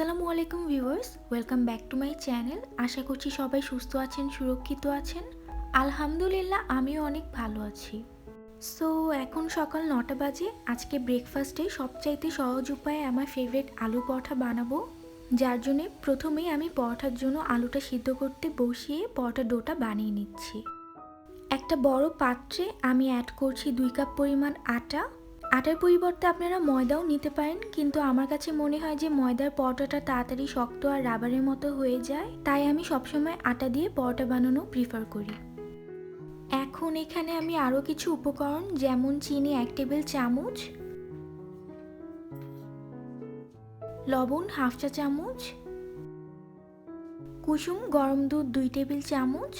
আসসালামুআলাইকুম viewers, welcome back to my channel. আশা করছি সবাই সুস্থ আছেন, সুরক্ষিত আছেন। আলহামদুলিল্লাহ আমিও অনেক ভালো আছি। সো এখন সকাল 9টা বাজে। আজকে ব্রেকফাস্টে সবচাইতে সহজ উপায়ে আমার ফেভারিট আলু পরোটা বানাবো, যার জন্যে প্রথমেই আমি পরোটার জন্য আলুটা সিদ্ধ করতে বসিয়ে পরোটার ডোটা বানিয়ে নিচ্ছি। একটা বড় পাত্রে আমি অ্যাড করছি 2 কাপ পরিমাণ আটা। আটার পরিবর্তে আপনারা ময়দাও নিতে পারেন, কিন্তু আমার কাছে মনে হয় যে ময়দার পরোটাটা তাড়াতাড়ি শক্ত আর রাবারের মতো হয়ে যায়, তাই আমি সবসময় আটা দিয়ে পরোটা বানানো প্রিফার করি। এখন এখানে আমি আরও কিছু উপকরণ যেমন চিনি 1 টেবিল চামচ, লবণ 1/2 চা চামচ, কুসুম গরম দুধ 2 টেবিল চামচ,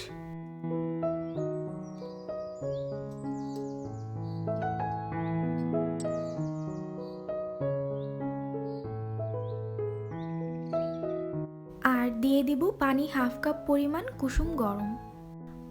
আর দিয়ে দিব পানি 1/2 কাপ পরিমাণ কুসুম গরম।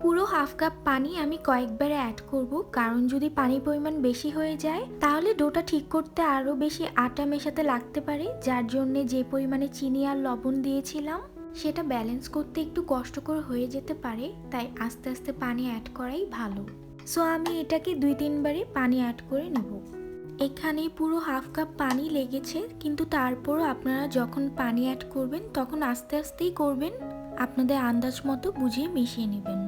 পুরো 1/2 কাপ পানি আমি কয়েকবারে অ্যাড করব, কারণ যদি পানির পরিমাণ বেশি হয়ে যায় তাহলে ডোটা ঠিক করতে আরও বেশি আটা মেশাতে লাগতে পারে, যার জন্য যে পরিমাণে চিনি আর লবণ দিয়েছিলাম সেটা ব্যালেন্স করতে একটু কষ্টকর হয়ে যেতে পারে, তাই আস্তে আস্তে পানি অ্যাড করাই ভালো। সো আমি এটাকে 2-3 বারে পানি অ্যাড করে নেব। এখানে পুরো 1/2 কাপ পানি লেগেছে, কিন্তু তারপরও আপনারা যখন পানি অ্যাড করবেন তখন আস্তে আস্তেই করবেন, আপনাদের আন্দাজ মতো বুঝিয়ে মিশিয়ে নেবেন।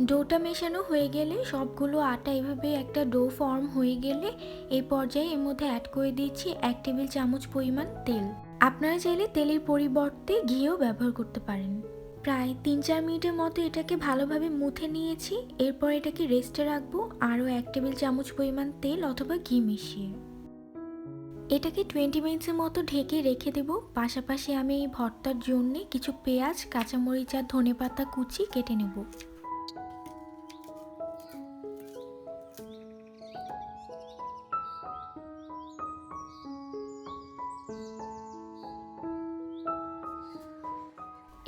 ডোটা মেশানো হয়ে গেলে সবগুলো আটা এভাবে একটা ডো ফর্ম হয়ে গেলে এই পর্যায়ে এর মধ্যে অ্যাড করে দিচ্ছি 1 টেবিল চামচ পরিমাণ তেল। আপনারা চাইলে তেলের পরিবর্তে ঘিও ব্যবহার করতে পারেন। প্রায় 3-4 মিনিটের মতো এটাকে ভালোভাবে মুথে নিয়েছি। এরপর এটাকে রেস্টে রাখবো আরও 1 টেবিল চামচ পরিমাণ তেল অথবা ঘি মিশিয়ে। এটাকে 20 মিনিটসের মতো ঢেকে রেখে দেব। পাশাপাশি আমি এই ভর্তার জন্য কিছু পেঁয়াজ, কাঁচামরিচ আর ধনেপাতা কুচি কেটে নেব।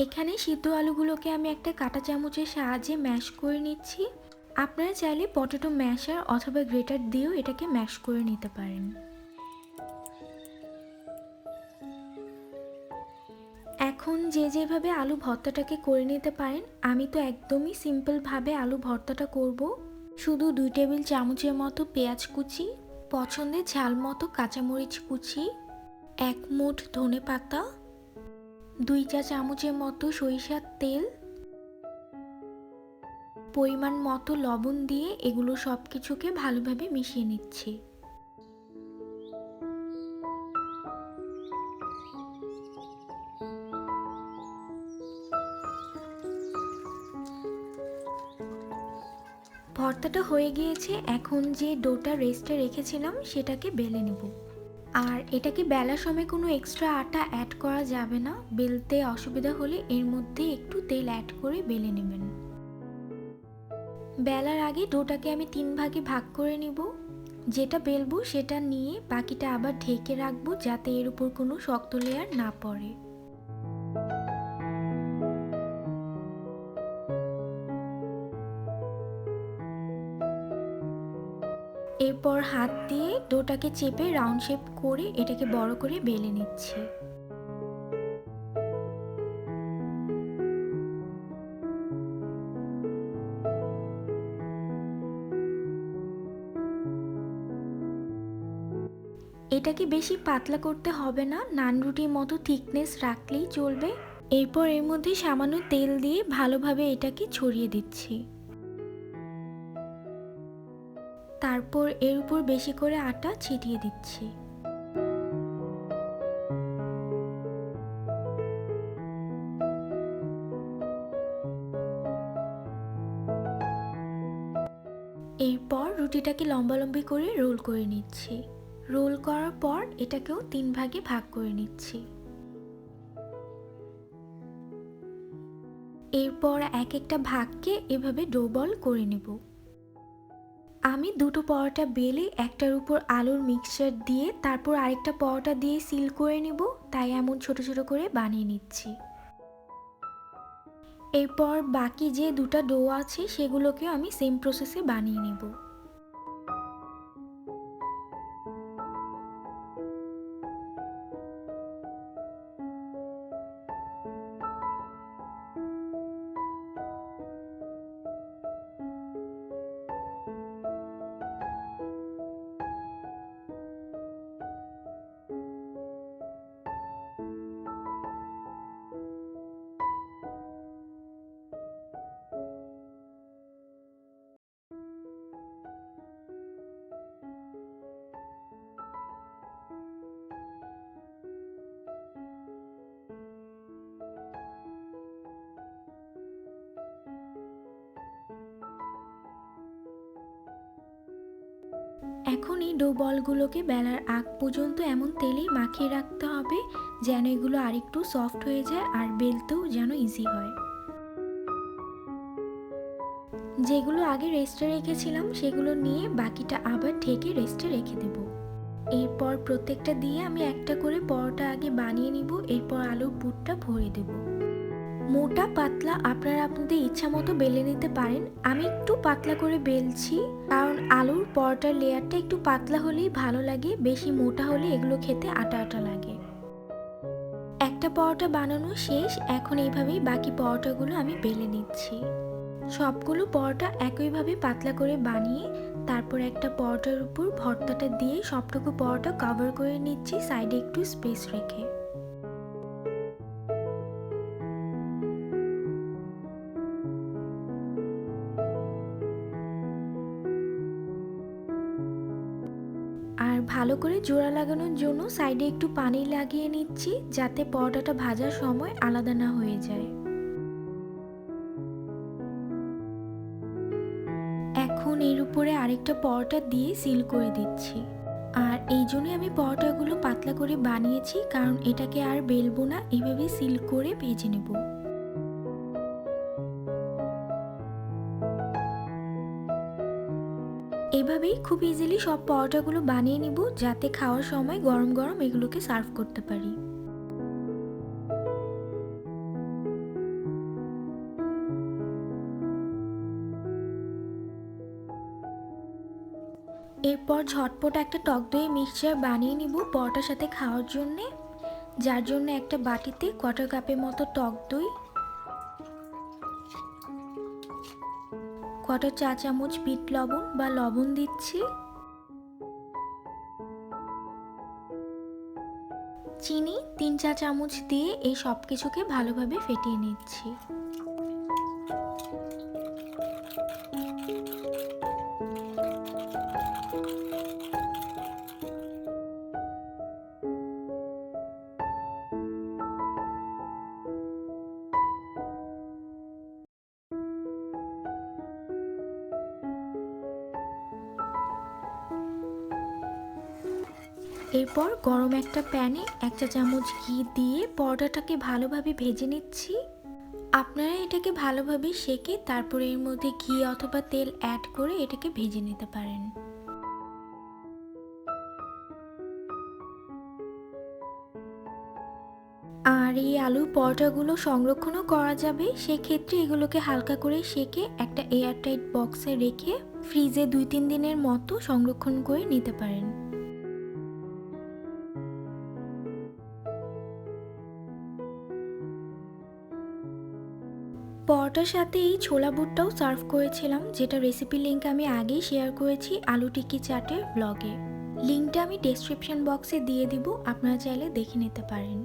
এখানে সিদ্ধ আলুগুলোকে আমি একটা কাঁটা চামচের সাহায্যে ম্যাশ করে নিচ্ছি। আপনারা চাইলে পটেটো ম্যাশার অথবা গ্রেটার দিয়েও এটাকে ম্যাশ করে নিতে পারেন। এখন যে যেভাবে আলু ভর্তাটাকে করে নিতে পারেন, আমি তো একদমই সিম্পলভাবে আলু ভর্তাটা করব। শুধু 2 টেবিল চামচের মতো পেঁয়াজ কুচি, পছন্দের ঝাল মতো কাঁচামরিচ কুচি, 1 মুঠ ধনেপাতা, 2 চা চামচের মতো সরিষার তেল, পরিমাণ মতো লবণ দিয়ে এগুলো সব কিছুকে ভালোভাবে মিশিয়ে নিচ্ছি। ভর্তাটা হয়ে গিয়েছে। এখন যে ডোটা রেস্টে রেখেছিলাম সেটাকে বেলে নেব। আর এটাকে বেলার সময় কোনো এক্সট্রা আটা অ্যাড করা যাবে না। বেলতে অসুবিধা হলে এর মধ্যে একটু তেল অ্যাড করে বেলে নেবেন। বেলার আগে ডোটাকে আমি 3 ভাগে ভাগ করে নিব। যেটা বেলবো সেটা নিয়ে বাকিটা আবার ঢেকে রাখবো, যাতে এর উপর কোনো শক্ত লেয়ার না পড়ে। এরপর হাত দিয়ে ডোটাকে চেপে রাউন্ড শেপ করে এটাকে বড় করে বেলে নিচ্ছি। এটাকে বেশি পাতলা করতে হবে না, নান রুটির মতো থিকনেস রাখলেই চলবে। এরপর এর মধ্যে সামান্য তেল দিয়ে ভালোভাবে এটাকে ছড়িয়ে দিচ্ছি। তারপর এর উপর বেশি করে আটা ছিটিয়ে দিচ্ছি। এরপর রুটিটাকে লম্বালম্বি করে রোল করে নিচ্ছি। রোল করার পর এটাকেও 3 ভাগে ভাগ করে নিচ্ছি। এরপর এক একটা ভাগকে এভাবে ডো বল করে নেব। আমি দুটো পরোটা বেলে একটার উপর আলুর মিক্সচার দিয়ে তারপর আরেকটা পরোটা দিয়ে সিল করে নেব, তাই এমন ছোট ছোট করে বানিয়ে নিচ্ছি। এরপর বাকি যে দুটো ডো আছে সেগুলোকেও আমি সেম প্রসেসে বানিয়ে নেব। এখন এই ডো বলগুলোকে বেলার আগ পর্যন্ত এমন তেলেই মাখিয়ে রাখতে হবে যেন এগুলো আরেকটু সফট হয়ে যায় আর বেলতেও যেন ইজি হয়। যেগুলো আগে রেস্টে রেখেছিলাম সেগুলো নিয়ে বাকিটা আবার ঢেকে রেস্টে রেখে দেব। এরপর প্রত্যেকটা দিয়ে আমি একটা করে পরোটা আগে বানিয়ে নিব, এরপর আলুর পুরটা ভরে দেব। মোটা পাতলা আপনারা আপনাদের ইচ্ছা মতো বেলে নিতে পারেন। আমি একটু পাতলা করে বেলছি কারণ আলুর পরোটার লেয়ারটা একটু পাতলা হলেই ভালো লাগে, বেশি মোটা হলে এগুলো খেতে আটা আটা লাগে। একটা পরোটা বানানো শেষ, এখন এইভাবেই বাকি পরোটাগুলো আমি বেলে নিচ্ছি। সবগুলো পরোটা একইভাবে পাতলা করে বানিয়ে তারপর একটা পরোটার উপর ভর্তাটা দিয়ে সবটুকু পরোটা কভার করে নিচ্ছি সাইডে একটু স্পেস রেখে। আর ভালো করে জোড়া লাগানোর জন্য সাইডে একটু পানি লাগিয়ে নিচ্ছি যাতে পরোটাটা ভাজার সময় আলাদা না হয়ে যায়। এখন এর উপরে আরেকটা পরোটা দিয়ে সিল করে দিচ্ছি। আর এই জন্যই আমি পরোটাগুলো পাতলা করে বানিয়েছি, কারণ এটাকে আর বেলবো না, এইভাবে সিল করে ভেজে নেব। এভাবেই খুব ইজিলি সব পরোটাগুলো বানিয়ে নিব যাতে খাওয়ার সময় গরম গরম এগুলোকে সার্ভ করতে পারি। এরপর ঝটপট একটা টক দই মিক্সচার বানিয়ে নিব পরোটার সাথে খাওয়ার জন্যে, যার জন্য একটা বাটিতে কোয়ার্টার কাপের মতো টক দই, কোয়ার্টার চা চামচ বিট লবণ বা লবণ দিচ্ছি, চিনি 3 চা চামচ দিয়ে এই সব কিছুকে ভালোভাবে ফেটিয়ে নিচ্ছি। এরপর গরম একটা প্যানে 1 চা চামচ ঘি দিয়ে পরোটাটাকে ভালোভাবে ভেজে নিচ্ছি। আপনারা এটাকে ভালোভাবে সেঁকে তারপরে এর মধ্যে ঘি অথবা তেল অ্যাড করে এটাকে ভেজে নিতে পারেন। আর এই আলুর পরোটাগুলো সংরক্ষণও করা যাবে, সেক্ষেত্রে এগুলোকে হালকা করে সেঁকে একটা এয়ারটাইট বক্সে রেখে ফ্রিজে 2-3 দিনের মতো সংরক্ষণ করে নিতে পারেন। পরোটার সাথে এই ছোলা বুটটাও সার্ভ করেছিলাম, যেটা রেসিপি লিঙ্ক আমি আগেই শেয়ার করেছি আলু টিক্কি চাটের ব্লগে। লিঙ্কটা আমি ডেসক্রিপশন বক্সে দিয়ে দিব, আপনারা চাইলে দেখে নিতে পারেন।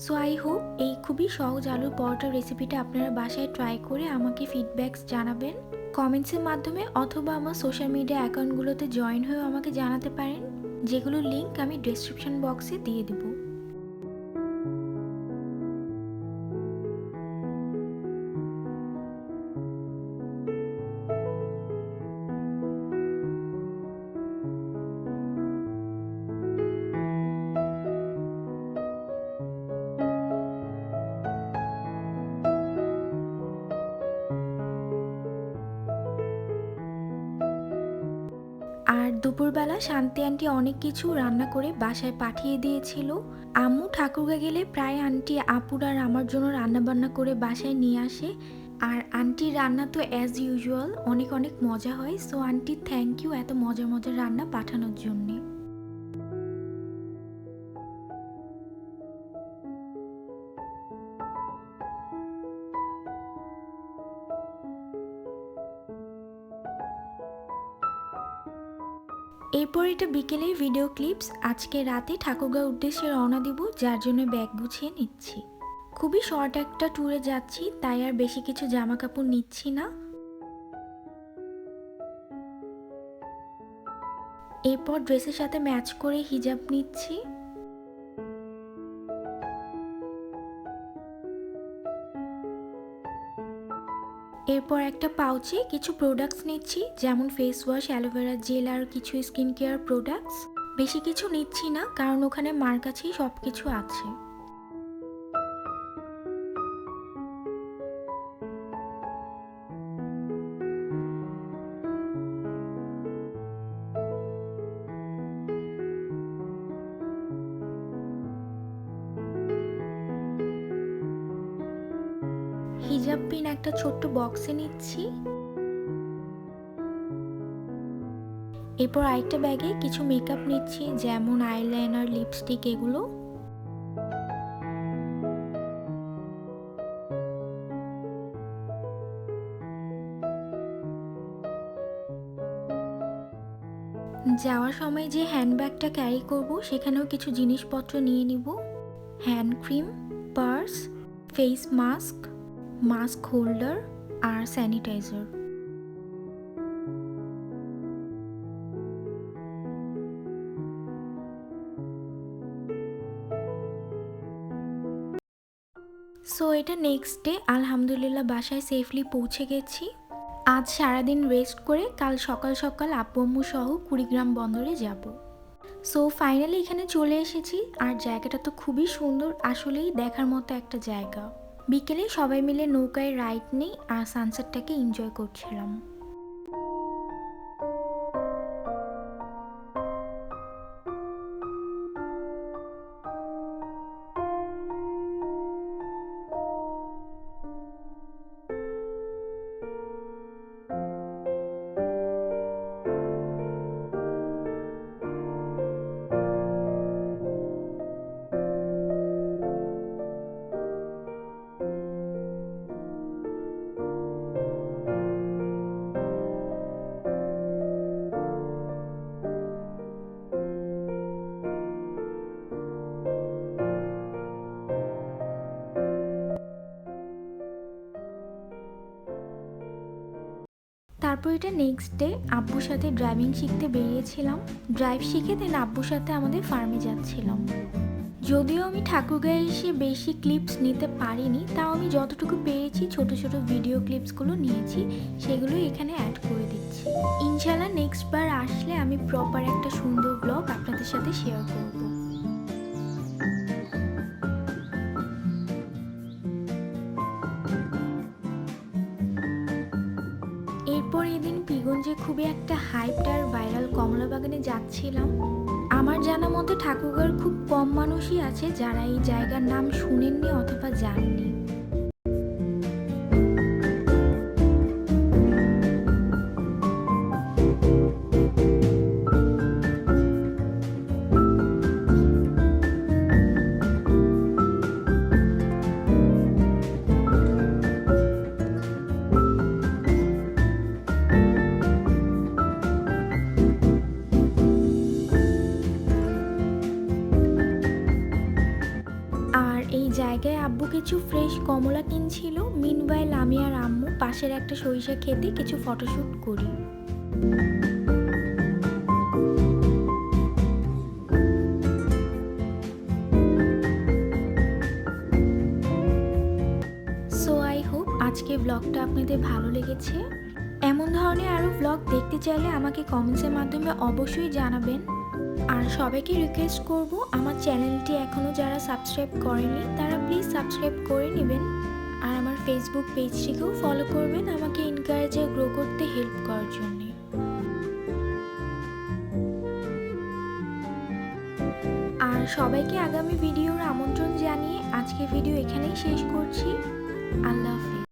সো আই হোপ এই খুবই সহজ আলুর পরোটার রেসিপিটা আপনারা বাসায় ট্রাই করে আমাকে ফিডব্যাকস জানাবেন কমেন্টসের মাধ্যমে, অথবা আমার সোশ্যাল মিডিয়া অ্যাকাউন্টগুলোতে জয়েন হয়েও আমাকে জানাতে পারেন, যেগুলোর লিঙ্ক আমি ডেসক্রিপশন বক্সে দিয়ে দেব। আর দুপুরবেলা শান্তি আন্টি অনেক কিছু রান্না করে বাসায় পাঠিয়ে দিয়েছিল। আম্মু ঠাকুরগা গেলে প্রায় আন্টি আপুর আর আমার জন্য রান্না বান্না করে বাসায় নিয়ে আসে। আর আন্টির রান্না তো অ্যাজ ইউজুয়াল অনেক অনেক মজা হয়। সো আন্টি থ্যাংক ইউ এত মজার মজার রান্না পাঠানোর জন্যে। এরপর এটা বিকেলের ভিডিও ক্লিপস। আজকে রাতে ঠাকুরগাঁর উদ্দেশ্যে রওনা দিব, যার জন্য ব্যাগ গুছিয়ে নিচ্ছি। খুবই শর্ট একটা ট্যুরে যাচ্ছি, তাই আর বেশি কিছু জামা কাপড় নিচ্ছি না। এরপর ড্রেসের সাথে ম্যাচ করে হিজাব নিচ্ছি। এরপর একটা পাউচে কিছু প্রোডাক্টস নিচ্ছি, যেমন ফেস ওয়াশ, অ্যালোভেরা জেল আর কিছু স্কিন কেয়ার প্রোডাক্টস। বেশি কিছু নিচ্ছি না, কারণ ওখানে মার কাছেই সব কিছু আছে। হিজাব পিন একটা ছোট্ট বক্সে নিচ্ছি। এরপর আরেকটা ব্যাগে কিছু মেকআপ নিচ্ছি, যেমন আইলাইনার, লিপস্টিক এগুলো। যাওয়ার সময় যে হ্যান্ডব্যাগটা ক্যারি করব সেখানেও কিছু জিনিসপত্র নিয়ে নিব, hand cream, purse, face mask, mask holder আর স্যানিটাইজার। সো এটা নেক্সট ডে, আলহামদুলিল্লাহ বাসায় সেফলি পৌঁছে গেছি। আজ সারাদিন রেস্ট করে কাল সকাল সকাল আব্বু আম্মু সহ কুড়িগ্রাম বন্দরে যাব। সো ফাইনালি এখানে চলে এসেছি, আর জায়গাটা তো খুবই সুন্দর, আসলেই দেখার মতো একটা জায়গা। বিকেলে সবাই মিলে নৌকায় রাইড নেই আর সানসেটটাকে এনজয় করছিলাম। তারপর এটা নেক্সট ডে, আব্বুর সাথে ড্রাইভিং শিখতে বেরিয়েছিলাম। ড্রাইভ শিখে দেন আব্বুর সাথে আমাদের ফার্মে যাচ্ছিলাম। যদিও আমি ঠাকুরগাঁয়ে এসে বেশি ক্লিপস নিতে পারিনি, তাও আমি যতটুকু পেরেছি ছোট ছোট ভিডিও ক্লিপসগুলো নিয়েছি, সেগুলো এখানে অ্যাড করে দিচ্ছি। ইনশাল্লাহ নেক্সট বার আসলে আমি প্রপার একটা সুন্দর ব্লগ আপনাদের সাথে শেয়ার করব। এরপর এদিন পীরগঞ্জে খুবই একটা হাইপড আর ভাইরাল কমলা বাগানে যাচ্ছিলাম। আমার জানা মতে ঠাকুরগাঁওয়ের খুব কম মানুষই আছে যারা এই জায়গার নাম শুনেননি অথবা জানেননি। এই জায়গায় আব্বু কিছু ফ্রেশ কমলা কিনছিল। মিনওয়াইল আমি আর আম্মু পাশের একটা সরিষা খেতে কিছু ফটোশুট করি। সো আই হোপ আজকে ব্লগটা আপনাদের ভালো লেগেছে। এমন ধরনের আরও ব্লগ দেখতে চাইলে আমাকে কমেন্টসের মাধ্যমে অবশ্যই জানাবেন। আর সবাইকে রিকোয়েস্ট করব, আমার চ্যানেলটি এখনও যারা সাবস্ক্রাইব করেনি তারা প্লিজ সাবস্ক্রাইব করে নেবেন। আর আমার ফেসবুক পেজটিকেও ফলো করবেন আমাকে এনকারেজে গ্রো করতে হেল্প করার জন্য। আর সবাইকে আগামী ভিডিওর আমন্ত্রণ জানিয়ে আজকে ভিডিও এখানেই শেষ করছি। আল্লাহ হাফেজ।